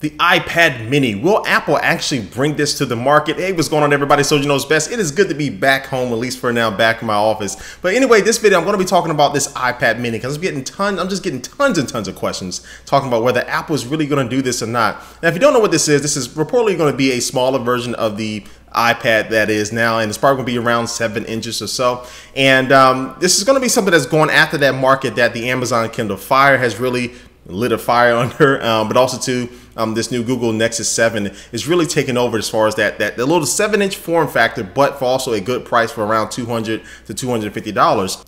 The iPad mini. Will Apple actually bring this to the market? Hey, what's going on, everybody? Soldier Knows Best. It is good to be back home, at least for now, back in my office. But anyway, this video, I'm going to be talking about this iPad mini because I'm just getting tons and tons of questions talking about whether Apple is really going to do this or not. Now, if you don't know what this is reportedly going to be a smaller version of the iPad that is now, and it's probably going to be around 7 inches or so. And this is going to be something that's going after that market that the Amazon Kindle Fire has really lit a fire under, but also to this new Google Nexus 7 is really taking over as far as that little 7-inch form factor, but for also a good price for around $200 to $250.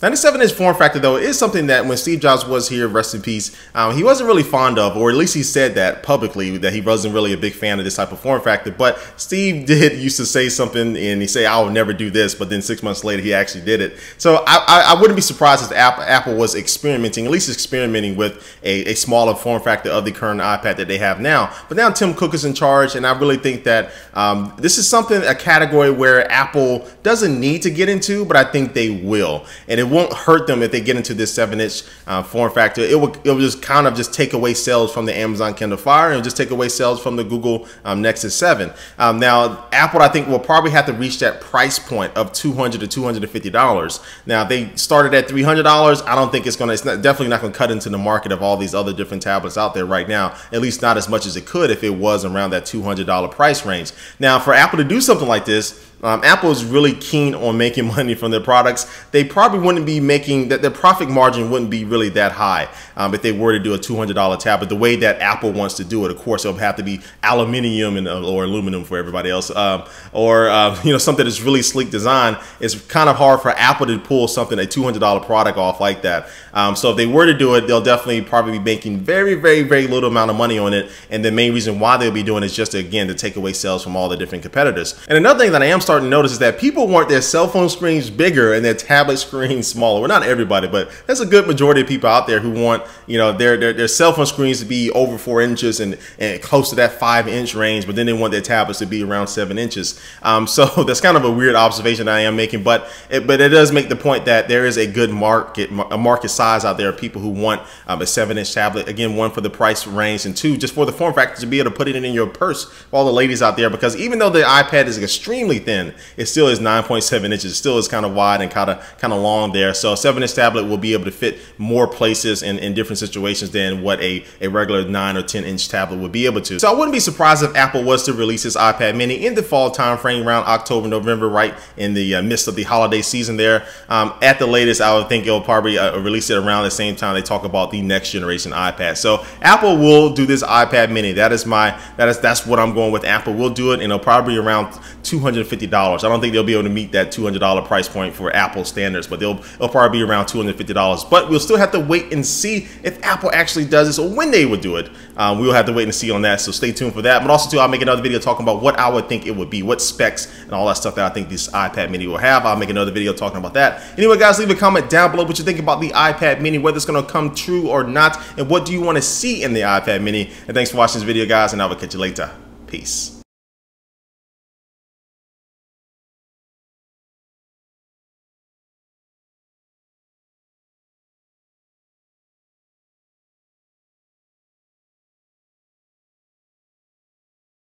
Now, the 7-inch form factor, though, is something that when Steve Jobs was here, rest in peace, he wasn't really fond of, or at least he said that publicly, that he wasn't really a big fan of this type of form factor. But Steve used to say something, and he say, "I will never do this," but then 6 months later, he actually did it. So I wouldn't be surprised if Apple was experimenting, at least experimenting with a smaller form factor of the current iPad that they have now. But now Tim Cook is in charge, and I really think that this is a category where Apple doesn't need to get into, but I think they will. And it won't hurt them if they get into this 7-inch form factor. It will just kind of take away sales from the Amazon Kindle Fire and just take away sales from the Google Nexus 7. Now, Apple, I think, will probably have to reach that price point of $200 to $250. Now, they started at $300. I don't think it's definitely not going to cut into the market of all these other different tablets out there right now, at least not as much as it could if it was around that $200 price range. Now, for Apple to do something like this, Apple is really keen on making money from their products. They probably wouldn't be making that, their profit margin wouldn't be really that high if they were to do a $200 tablet. The way that Apple wants to do it, of course, it'll have to be aluminium or aluminum for everybody else, or something that's really sleek design. It's kind of hard for Apple to pull a $200 product off like that. So if they were to do it, they'll definitely probably be making very, very, very little amount of money on it. And the main reason why they'll be doing it is just again to take away sales from all the different competitors. And another thing that I am starting to notice is that people want their cell phone screens bigger and their tablet screens smaller. Well, not everybody, but there's a good majority of people out there who want their cell phone screens to be over 4 inches and close to that 5-inch range, but then they want their tablets to be around 7 inches. So that's kind of a weird observation I am making, but it does make the point that there is a good market size out there of people who want a 7-inch tablet. Again, one, for the price range, and two, just for the form factor to be able to put it in your purse for all the ladies out there, because even though the iPad is extremely thin, it still is 9.7 inches. It still is kind of wide and kind of long there. So a 7-inch tablet will be able to fit more places in different situations than what a regular 9 or 10-inch tablet would be able to. So I wouldn't be surprised if Apple was to release this iPad mini in the fall time frame, around October, November, right in the midst of the holiday season there. At the latest, I would think it'll probably release it around the same time they talk about the next generation iPad. So Apple will do this iPad mini. That's what I'm going with. Apple will do it, and it'll probably be around $250. I don't think they'll be able to meet that $200 price point for Apple standards, but it'll probably be around $250. But we'll still have to wait and see if Apple actually does this or when they would do it. We'll have to wait and see on that, so stay tuned for that. But also, too, I'll make another video talking about what I would think it would be, what specs and all that stuff that I think this iPad mini will have. I'll make another video talking about that. Anyway, guys, leave a comment down below what you think about the iPad mini, whether it's going to come true or not, and what do you want to see in the iPad mini. And thanks for watching this video, guys, and I will catch you later. Peace.